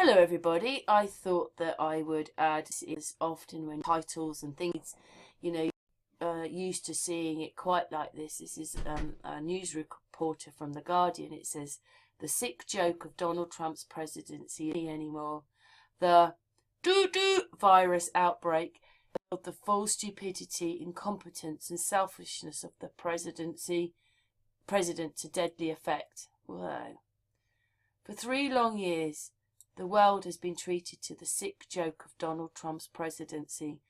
Hello everybody, I thought that I would add, as often when titles and things, used to seeing it quite like this. This is a news reporter from The Guardian. It says, the sick joke of Donald Trump's presidency anymore. The doo-doo virus outbreak of the full stupidity, incompetence and selfishness of the president to deadly effect. Whoa. For 3 long years, the world has been treated to the sick joke of Donald Trump's presidency.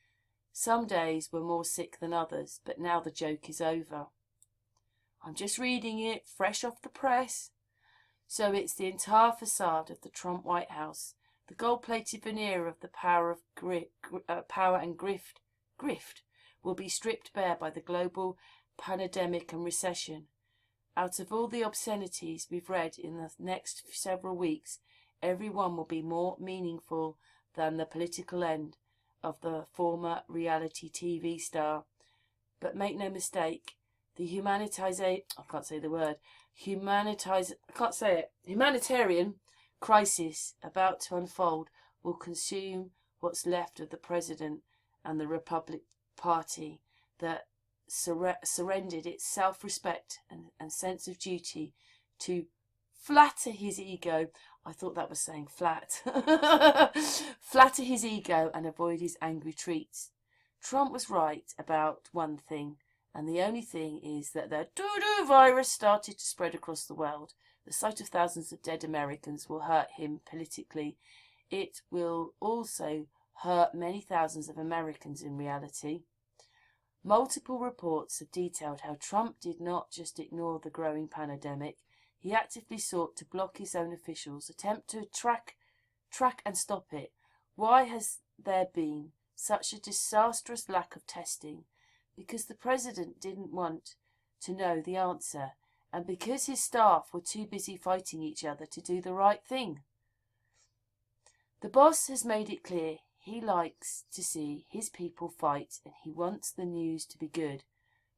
Some days were more sick than others, but now the joke is over. I'm just reading it, fresh off the press. So it's the entire facade of the Trump White House, the gold-plated veneer of the power and grift will be stripped bare by the global pandemic and recession. Out of all the obscenities we've read in the next several weeks, every one will be more meaningful than the political end of the former reality TV star. But make no mistake, the humanitarian crisis about to unfold will consume what's left of the president and the Republican Party that surrendered its self-respect and sense of duty to flatter his ego. I thought that was saying flat. Flatter his ego and avoid his angry treats. Trump was right about one thing, and the only thing is that the doo-doo virus started to spread across the world. The sight of thousands of dead Americans will hurt him politically. It will also hurt many thousands of Americans in reality. Multiple reports have detailed how Trump did not just ignore the growing pandemic. He actively sought to block his own officials' attempt to track and stop it. Why has there been such a disastrous lack of testing? Because the president didn't want to know the answer, and because his staff were too busy fighting each other to do the right thing. The boss has made it clear he likes to see his people fight, and he wants the news to be good.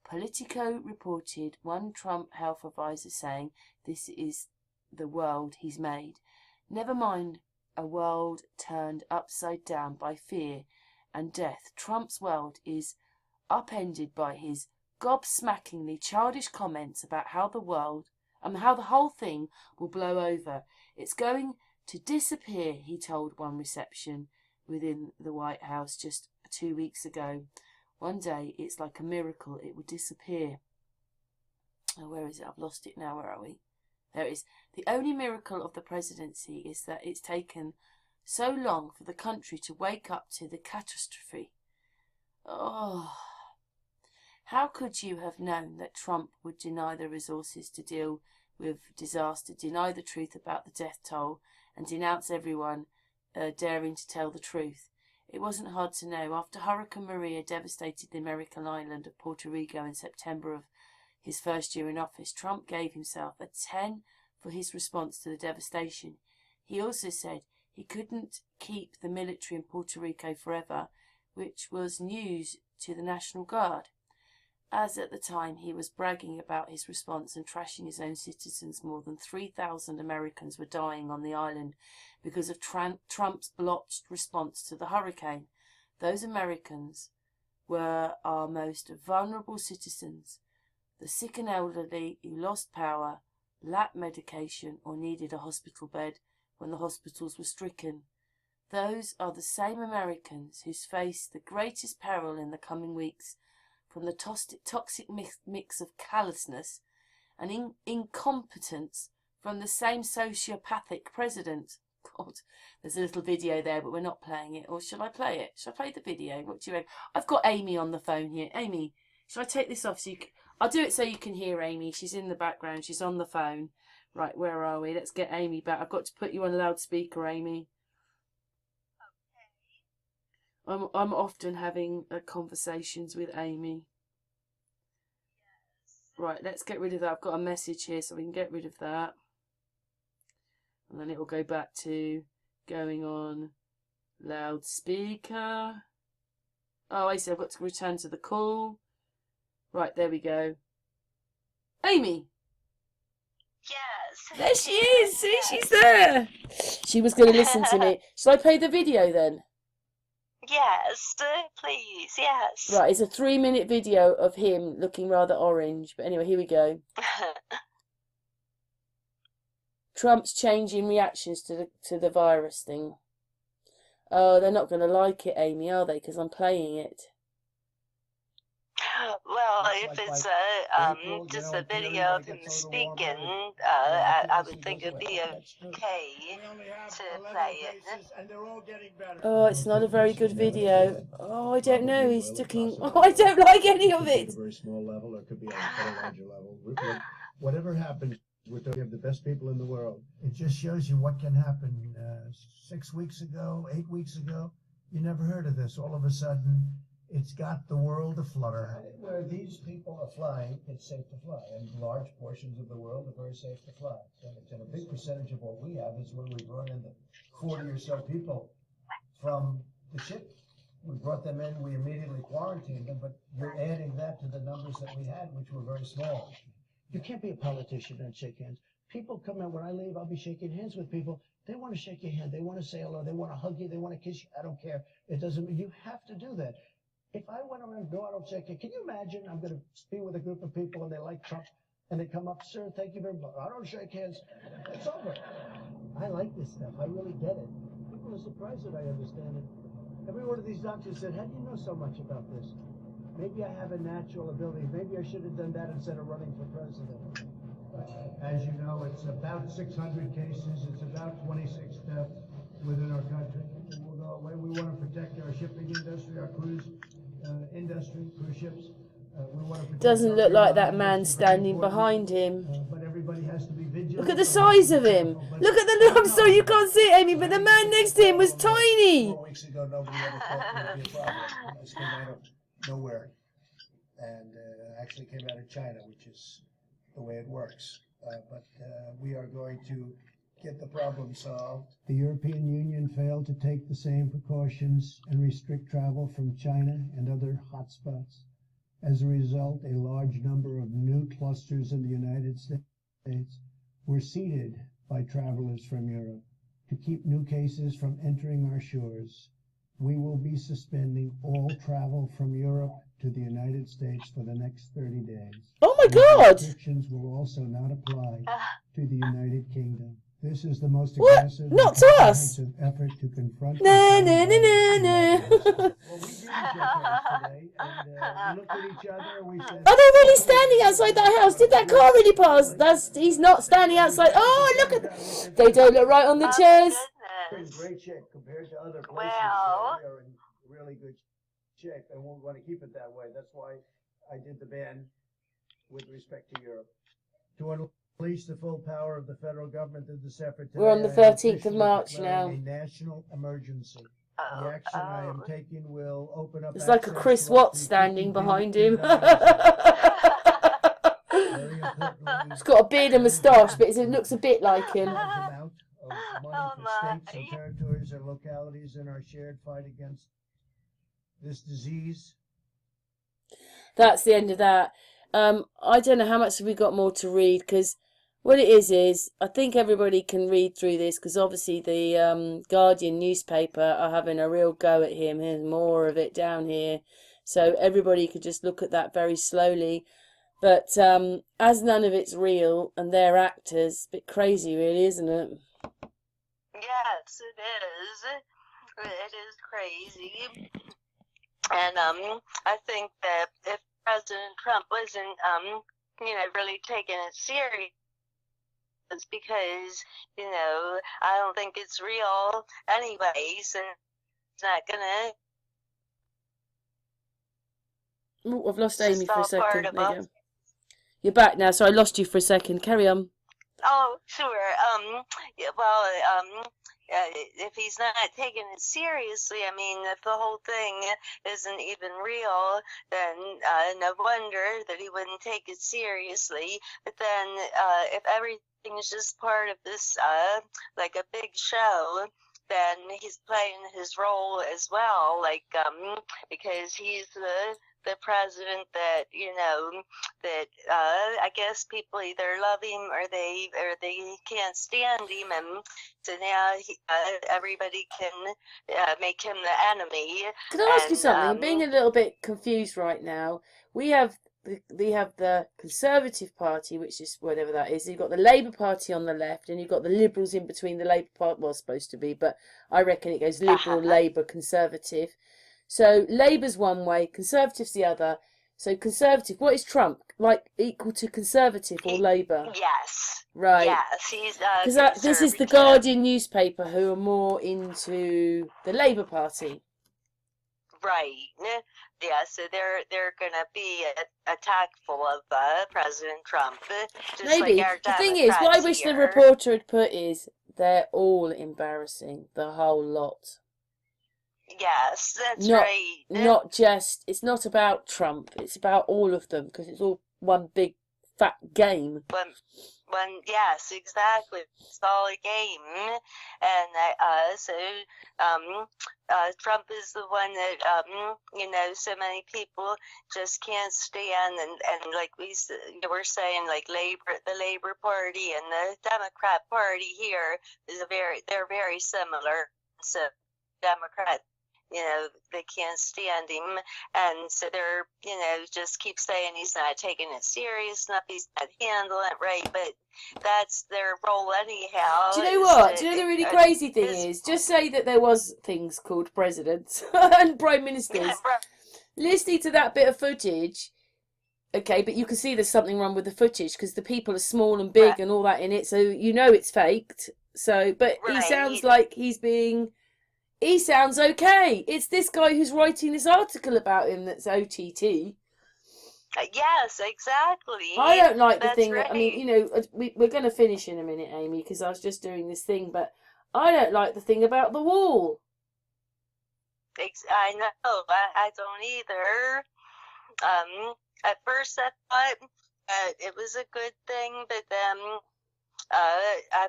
Politico reported one Trump health advisor saying, "This is the world he's made. Never mind a world turned upside down by fear and death. Trump's world is upended by his gobsmackingly childish comments about how the whole thing will blow over. It's going to disappear," he told one reception within the White House just 2 weeks ago. One day, it's like a miracle, it will disappear. Oh, where is it? I've lost it now. Where are we? There it is. The only miracle of the presidency is that it's taken so long for the country to wake up to the catastrophe. Oh, how could you have known that Trump would deny the resources to deal with disaster, deny the truth about the death toll, and denounce everyone daring to tell the truth? It wasn't hard to know. After Hurricane Maria devastated the American island of Puerto Rico in September of his first year in office, Trump gave himself a 10 for his response to the devastation. He also said he couldn't keep the military in Puerto Rico forever, which was news to the National Guard, as at the time he was bragging about his response and trashing his own citizens. More than 3,000 Americans were dying on the island because of Trump's blotched response to the hurricane. Those Americans were our most vulnerable citizens, the sick and elderly who lost power, lacked medication, or needed a hospital bed when the hospitals were stricken. Those are the same Americans who face the greatest peril in the coming weeks from the toxic mix of callousness and incompetence from the same sociopathic president. God, there's a little video there, but we're not playing it. Or shall I play it? Shall I play the video? What do you reckon? I've got Amy on the phone here. Amy, shall I take this off so you can... I'll do it so you can hear Amy. She's in the background. She's on the phone. Right, where are we? Let's get Amy back. I've got to put you on loudspeaker, Amy. I'm often having conversations with Amy. Right, let's get rid of that. I've got a message here, so we can get rid of that. And then it will go back to going on loudspeaker. Oh, I see. I've got to return to the call. Right, there we go. Amy! Yes. There she is. See, she's there. She was going to listen to me. Shall I play the video then? Yes, please, yes. Right, it's a 3-minute video of him looking rather orange. But anyway, here we go. Trump's changing reactions to the virus thing. Oh, they're not going to like it, Amy, are they? Because I'm playing it. Well, if it's just a video of him speaking, I would think it'd be okay to play it. Oh, it's not a very good video. Oh, I don't know. He's looking. Oh, I don't like any of it. At a very small level, or it could be at a larger level. Whatever happens, we have the best people in the world. It just shows you what can happen. 6 weeks ago, 8 weeks ago, you never heard of this. All of a sudden, it's got the world aflutter. Where these people are flying, it's safe to fly. And large portions of the world are very safe to fly. And a big percentage of what we have is when we brought in the 40 or so people from the ship. We brought them in, we immediately quarantined them, but you're adding that to the numbers that we had, which were very small. You can't be a politician and shake hands. People come in, when I leave, I'll be shaking hands with people. They want to shake your hand, they want to say hello, they want to hug you, they want to kiss you. I don't care. It doesn't, you have to do that. If I went around and go out and shake it, can you imagine I'm going to be with a group of people and they like Trump and they come up, sir, thank you very much. I don't shake hands. It's over. I like this stuff. I really get it. People are surprised that I understand it. Every one of these doctors said, how do you know so much about this? Maybe I have a natural ability. Maybe I should have done that instead of running for president. As you know, it's about 600 cases. It's about 26 deaths within our country. We'll go away. We want to protect our shipping industry, our cruise industry, cruise ships. We want to protect. Doesn't look like that man standing behind him. But everybody has to be vigilant. Look at the size of him. Look at the. I'm sorry you can't see it, Amy, but the man next to him was tiny. 4 weeks ago, nobody ever thought it would be a problem. This came out of nowhere, and actually came out of China, which is the way it works. But we are going to get the problem solved. The European Union failed to take the same precautions and restrict travel from China and other hotspots. As a result, a large number of new clusters in the United States were seeded by travelers from Europe. To keep new cases from entering our shores, we will be suspending all travel from Europe to the United States for the next 30 days. Oh my God! Restrictions will also not apply to the United Kingdom. This is the most What? aggressive Not to us. effort to confront. No, no, no, no, no. Well, we did shake hands today, and we looked at each other and we said, Are they really standing outside that house? Did that car really pass? He's not standing outside. Oh, look at. They don't look right on the chairs. we're in great shape compared to other places. Well. We are in really good shape, and we want to keep it that way. That's why I did the ban with respect to Europe. To unleash the full power of the federal government in this effort today, We're on the 13th of March now. A national emergency. The action I am taking will open up. It's like a Chris Watts standing behind him. He's got a beard and moustache, but it looks a bit like him. Amount of money for states and territories and localities in our shared fight against this disease. That's the end of that. I don't know how much we got more to read, because what it is I think everybody can read through this, because obviously the Guardian newspaper are having a real go at him. Here's more of it down here, so everybody could just look at that very slowly. But as none of it's real and they're actors, a bit crazy really, isn't it? Yes, it is. It is crazy. And I think that if President Trump wasn't, really taking it serious, it's because, I don't think it's real anyways, and it's not gonna. Ooh, I've lost Amy for a second. There you go. You're back now, so I lost you for a second. Carry on. Oh, sure. If he's not taking it seriously, if the whole thing isn't even real, then no wonder that he wouldn't take it seriously. But then, if everything is just part of this, like a big show, then he's playing his role as well, because he's the the president that that I guess people either love him or they can't stand him, and so now everybody can make him the enemy. Can I ask you And something? I'm being a little bit confused right now. We have the Conservative Party, which is whatever that is. You've got the Labour Party on the left, and you've got the Liberals in between the Labour Party. Well, supposed to be, but I reckon it goes Liberal, Labour, Conservative. So Labour's one way, Conservative's the other. So Conservative, what is Trump? Like equal to Conservative or Labour? Yes. Right. Yes, he's because this is the Guardian newspaper, who are more into the Labour Party. Right. Yeah, so they're gonna be attackful of President Trump. Just Maybe. like our The thing is, what I wish here. the reporter had put is, they're all embarrassing, the whole lot. Yes, that's right. Not just, it's not about Trump, it's about all of them, because it's all one big fat game. Yes, exactly. It's all a game, and so Trump is the one that so many people just can't stand, and like we're saying, like the Labor Party and the Democrat Party here they're very similar. So Democrats, they can't stand him, and so they're, just keep saying he's not taking it serious enough, he's not handling it right, but that's their role anyhow. Do you know what? Do you know the really crazy thing is? Just say that there was things called presidents and prime ministers. Listening to that bit of footage, okay, but you can see there's something wrong with the footage, because the people are small and big and all that in it, so it's faked. So, but he sounds like he sounds okay. It's this guy who's writing this article about him that's OTT. Yes, exactly. I don't like the thing that, I mean, we're going to finish in a minute, Amy, because I was just doing this thing, but I don't like the thing about the wall. I know, I don't either. At first I thought it was a good thing, but then I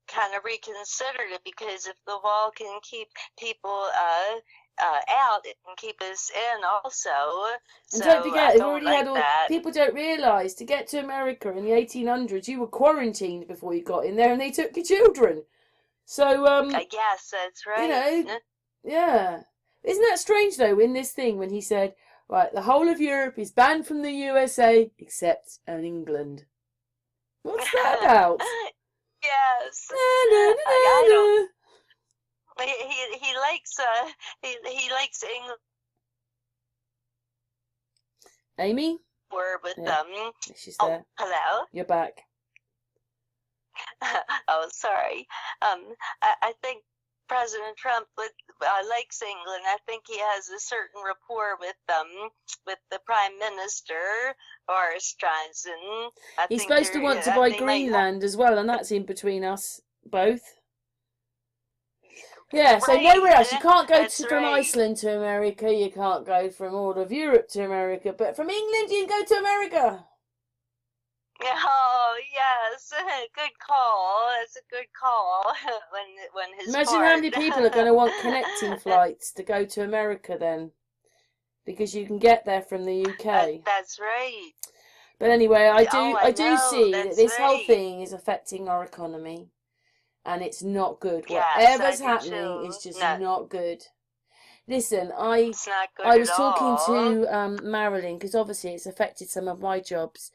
kind of reconsidered it, because if the wall can keep people out, it can keep us in also. And don't forget, they've already had all. People don't realise, to get to America in the 1800s, you were quarantined before you got in there, and they took your children. So yes, that's right. Yeah. Isn't that strange though? In this thing, when he said, right, the whole of Europe is banned from the USA except England. What's that about? Yes. I don't. He likes England. Amy? We're with She's there. Hello. You're back. Oh, sorry. I think President Trump likes England. I think he has a certain rapport with the Prime Minister, Boris Johnson. He's supposed to want to buy Greenland as well, and that's in between us both. Yeah, so nowhere else. You can't go from Iceland to America. You can't go from all of Europe to America, but from England you can go to America. Oh yes, good call. It's a good call. when his Imagine how many people are going to want connecting flights to go to America then, because you can get there from the UK. That's right. But anyway, I do see that this whole thing is affecting our economy, and it's not good. Whatever's happening is just not good. Listen, I was talking to Marilyn, because obviously it's affected some of my jobs.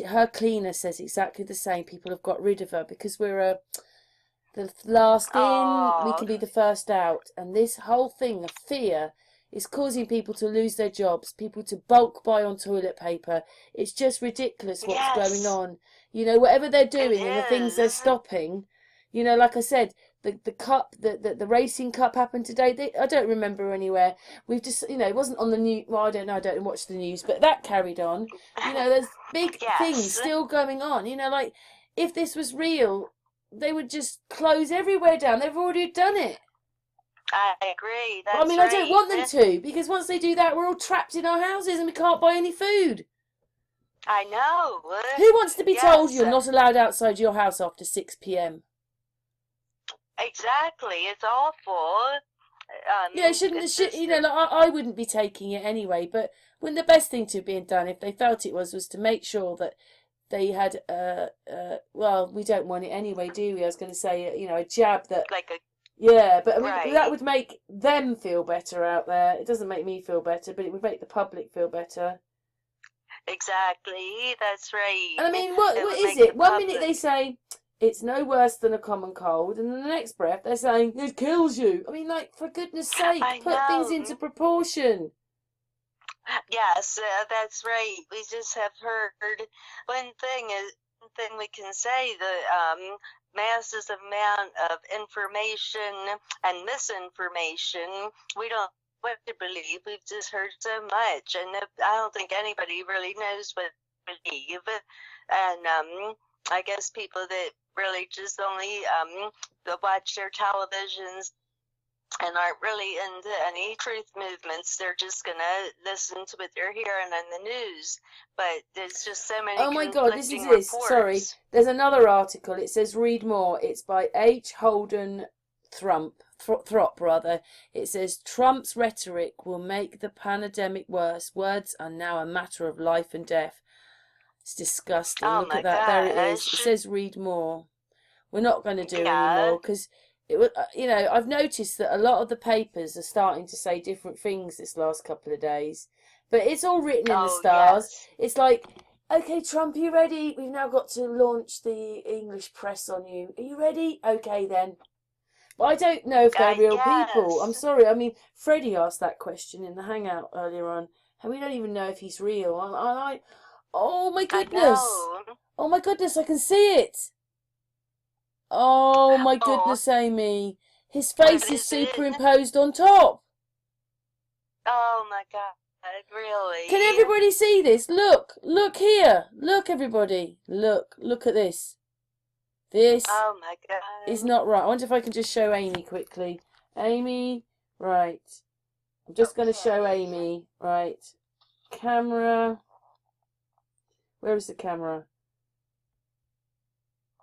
Her cleaner says exactly the same. People have got rid of her because we're the last in, we can be the first out. And this whole thing of fear is causing people to lose their jobs, people to bulk buy on toilet paper. It's just ridiculous what's going on. Whatever they're doing and the things they're stopping, like I said, the cup, the racing cup happened today. I don't remember anywhere. We've just, it wasn't on the news. Well, I don't know. I don't watch the news, but that carried on. There's big things still going on. Like if this was real, they would just close everywhere down. They've already done it. I agree. That's I don't want them to, because once they do that, we're all trapped in our houses and we can't buy any food. I know. Who wants to be told you're not allowed outside your house after 6 p.m? Exactly. It's awful. Yeah, shouldn't you know? Like, I wouldn't be taking it anyway. But when the best thing to be done, if they felt it was to make sure that they had well, we don't want it anyway, do we? I was going to say, you know, a jab that, like a yeah, but I mean right. that would make them feel better out there. It doesn't make me feel better, but it would make the public feel better. Exactly, that's right. And I mean, what is it? 1 minute they say it's no worse than a common cold, and in the next breath they're saying it kills you. I mean, like, for goodness sake, I put things know. into proportion. Yes, that's right. We just have heard one thing we can say, the massive amount of information and misinformation. We don't know what to believe. We've just heard so much, and I don't think anybody really knows what to believe. And I guess people that really just only watch their televisions and aren't really into any truth movements, they're just gonna listen to what they're hearing on the news. But there's just so many. Oh my God, this is reports. Sorry, there's another article. It says read more. It's by H. Holden Throp rather. It says Trump's rhetoric will make the pandemic worse. Words are now a matter of life and death. It's disgusting. Oh, look at that. There it is. It says read more. We're not going to do anymore because it was, you know, I've noticed that a lot of the papers are starting to say different things this last couple of days, but it's all written in the stars. Yes. It's like, okay, Trump, are you ready? We've now got to launch the English press on you. Are you ready? Okay, then. But I don't know if they're real people. I'm sorry. I mean, Freddie asked that question in the Hangout earlier on, and we don't even know if he's real. Oh my goodness! Oh my goodness! I can see it. Oh my goodness, Amy. His face is superimposed on top. Oh my God, really? Can everybody see this? Look here. Look, everybody. Look at this. This oh my God. is not right. I wonder if I can just show Amy quickly. Amy, right. I'm just going to show Amy, right. Camera. Where is the camera?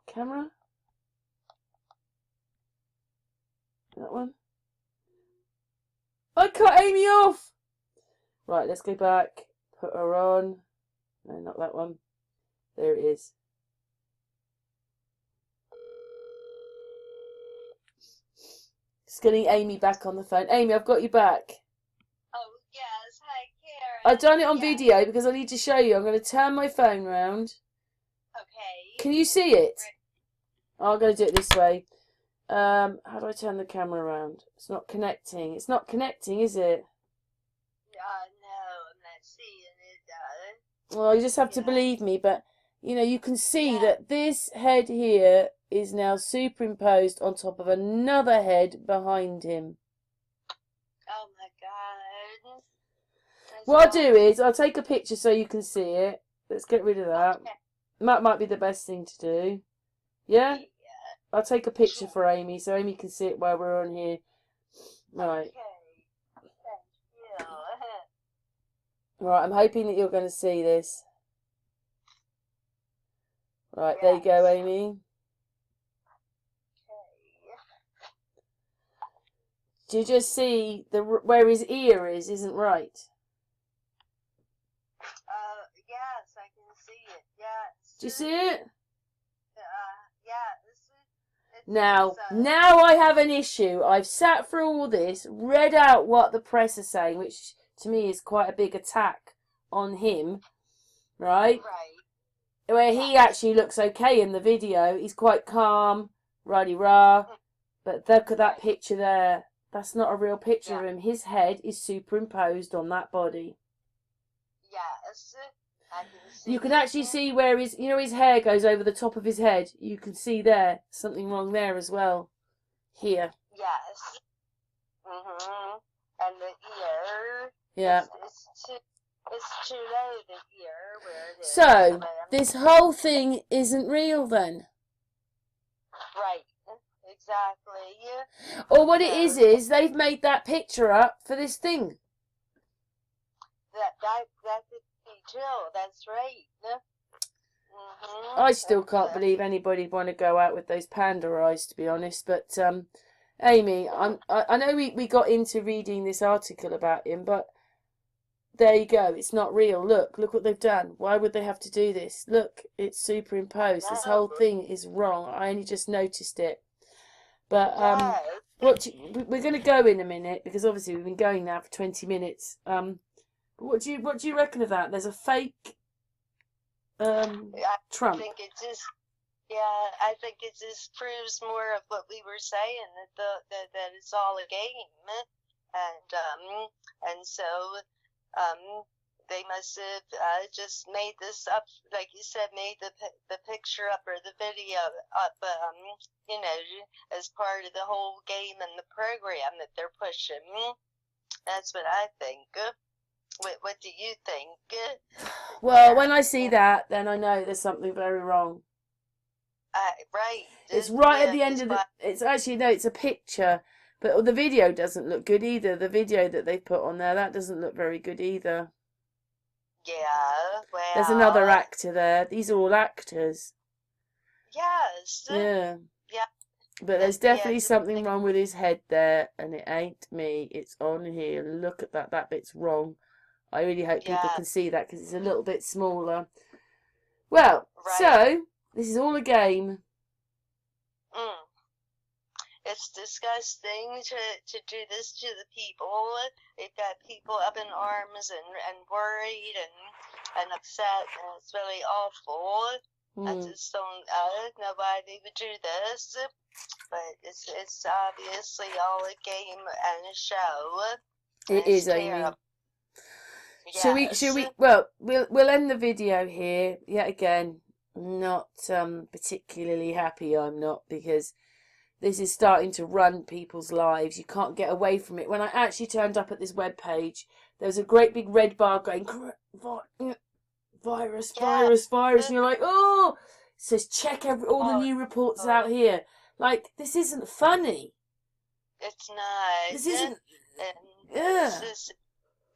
Camera? That one? I cut Amy off! Right, let's go back. Put her on. No, not that one. There it is. Just getting Amy back on the phone. Amy, I've got you back. Oh, yes. Hi, Karen. I've done it on video because I need to show you. I'm going to turn my phone round. Okay. Can you see it? Oh, I'm going to do it this way. How do I turn the camera around? It's not connecting. It's not connecting, is it? No, I'm not seeing it. Well, you just have to believe me, but, you know, you can see that this head here is now superimposed on top of another head behind him. Oh, my God. What I'll do is, I'll take a picture so you can see it. Let's get rid of that. Okay. That might be the best thing to do. Yeah? I'll take a picture for Amy so Amy can see it while we're on here. Right. Okay. Thank you. Right, I'm hoping that you're going to see this. Right, there you go, Amy. Do you just see where his ear isn't right? Yes, I can see it. Yes. Do you see it? Yes. Now I have an issue. I've sat through all this, read out what the press are saying, which to me is quite a big attack on him, right? Right. Where he actually looks okay in the video. He's quite calm, rah-de-rah. But look at that picture there. That's not a real picture of him. His head is superimposed on that body. Yes. I can see you can actually see where his hair goes over the top of his head. You can see there something wrong there as well. Here. Yes. And the ear. Yeah. It's too low, the ear, where it is. So, this whole thing isn't real then? Right. Exactly. Or what it is they've made that picture up for this thing. That could be true. That's right. I still can't believe anybody'd want to go out with those panda eyes, to be honest. But Amy, I know we got into reading this article about him, but there you go. It's not real. Look what they've done. Why would they have to do this? Look, it's superimposed. This whole thing is wrong. I only just noticed it. But Yes. we're going to go in a minute because obviously we've been going now for 20 minutes. What do you reckon of that? There's a fake Trump. I think it just proves more of what we were saying, that it's all a game, and so they must have just made this up, like you said, made the picture up or the video up, as part of the whole game and the program that they're pushing. That's what I think. What do you think? Well, when I see that, then I know there's something very wrong. Right. It's right at the end of the... It's actually, no, it's a picture. But the video doesn't look good either. The video that they put on there, that doesn't look very good either. Yeah, well... There's another actor there. These are all actors. Yes. Yeah. Yeah. But there's definitely something wrong with his head there. And it ain't me. It's on here. Look at that. That bit's wrong. I really hope people can see that because it's a little bit smaller. Well, so... This is all a game. It's disgusting to do this to the people. They've got people up in arms and worried and upset, and it's really awful. I just don't know why they would do this, but it's obviously all a game and a show. It is, Amy. Yes. Should we? Well, we'll end the video here yet again. Not particularly happy I'm not, because this is starting to run people's lives. You can't get away from it. When I actually turned up at this web page, there was a great big red bar going virus, and you're like, oh, it says check all the new reports out here. Like, this isn't funny. It's not. This isn't.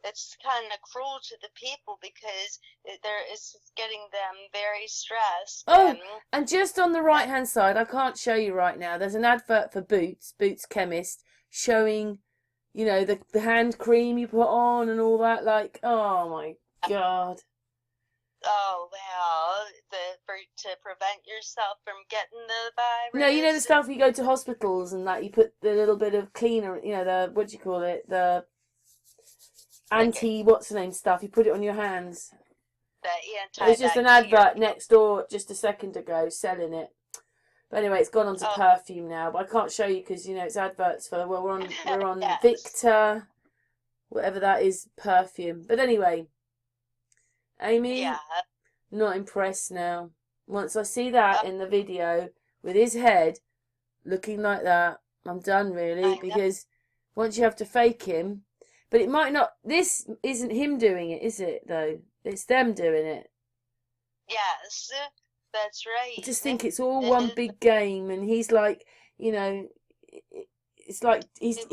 It's kind of cruel to the people because it's getting them very stressed. Oh, and just on the right-hand side, I can't show you right now, there's an advert for Boots Chemist, showing, you know, the hand cream you put on and all that. Like, oh my God. Oh, well, to prevent yourself from getting the virus? No, you know the stuff you go to hospitals and that, you put the little bit of cleaner, you know, what do you call it? The... what's-the-name stuff, you put it on your hands. There's just an advert next door just a second ago selling it. But anyway, it's gone on to perfume now. But I can't show you because, you know, it's adverts for, well, we're on yes. Victor, whatever that is, perfume. But anyway, Amy, not impressed now. Once I see that in the video with his head looking like that, I'm done really, because once you have to fake him. But it might not... This isn't him doing it, is it, though? It's them doing it. Yes, that's right. I just think it's all one big game, and he's like, you know... It's like... He's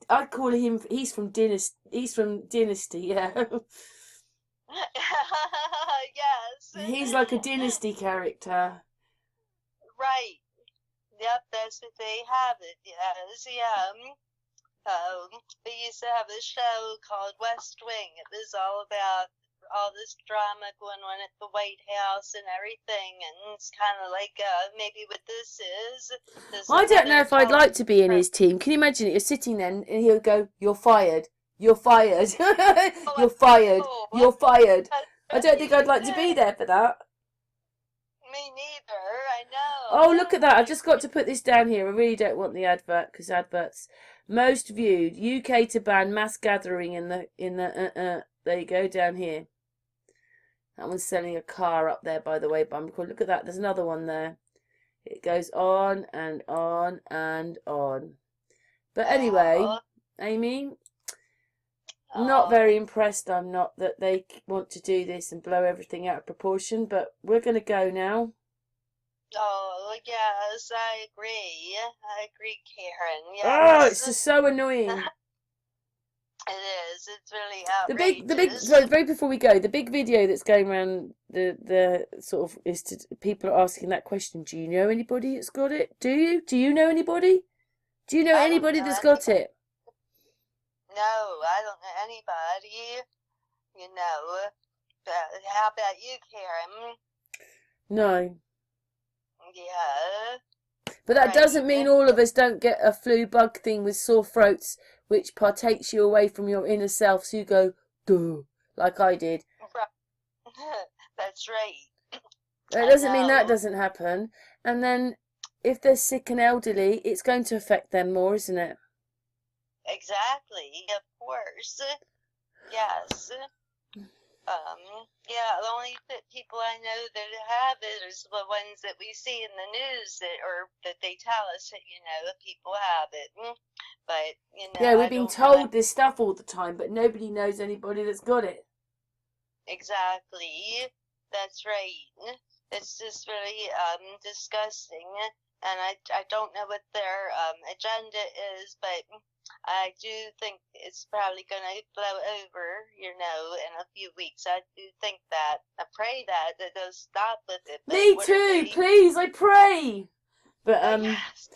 I call him... He's from Dynasty. He's from Dynasty, yeah. Yes. He's like a Dynasty character. Right. Yep, that's what they have it. Yes, yeah. They used to have a show called West Wing. It was all about all this drama going on at the White House and everything, and it's kind of like maybe what this is. I don't know if I'd like to be in his team. Can you imagine it? You're sitting there and he'll go, "You're fired. You're fired. You're fired. You're fired." I don't think I'd like to be there for that. Me neither, I know. Oh, look at that. I've just got to put this down here. I really don't want the advert, because adverts... Most viewed, UK to ban mass gathering in the there you go, down here. That one's selling a car up there, by the way, but I'm cool. Look at that, there's another one there. It goes on and on and on. But anyway, Amy, not very impressed I'm not that they want to do this and blow everything out of proportion, but we're going to go now. Oh, yes, I agree. I agree, Karen. Yes. Oh, it's just so annoying. It is. It's really outrageous. The big, sorry, very before we go, the big video that's going around the sort of is to people are asking that question. Do you know anybody that's got it? Do you? Do you know anybody? Do you know I don't anybody know that's got it? No, I don't know anybody. You know. How about you, Karen? No. Yeah. But that Right. doesn't mean all of us don't get a flu bug thing with sore throats, which partakes you away from your inner self, so you go, duh, like I did. That's right. That I doesn't mean that know. doesn't happen. And then if they're sick and elderly, it's going to affect them more, isn't it? Exactly. Of course. Yes. Yeah, the only people I know that have it is the ones that we see in the news or that they tell us that, people have it. But, Yeah, we're I being don't know. told this stuff all the time, but nobody knows anybody that's got it. Exactly. That's right. It's just really disgusting. And I don't know what their agenda is, but I do think it's probably going to blow over, in a few weeks. I do think that. I pray that they'll stop with it. But Me too, please, I pray. But yes.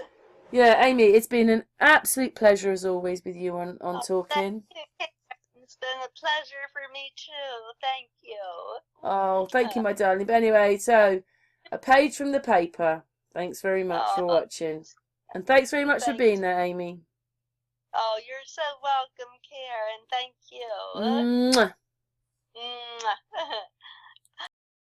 yeah, Amy, it's been an absolute pleasure as always with you on talking. Thank you. It's been a pleasure for me too. Thank you. Oh, thank you, my darling. But anyway, so a page from the paper. Thanks very much for watching. And thanks very much for being there, Amy. Oh, you're so welcome, Karen. Thank you. Mwah.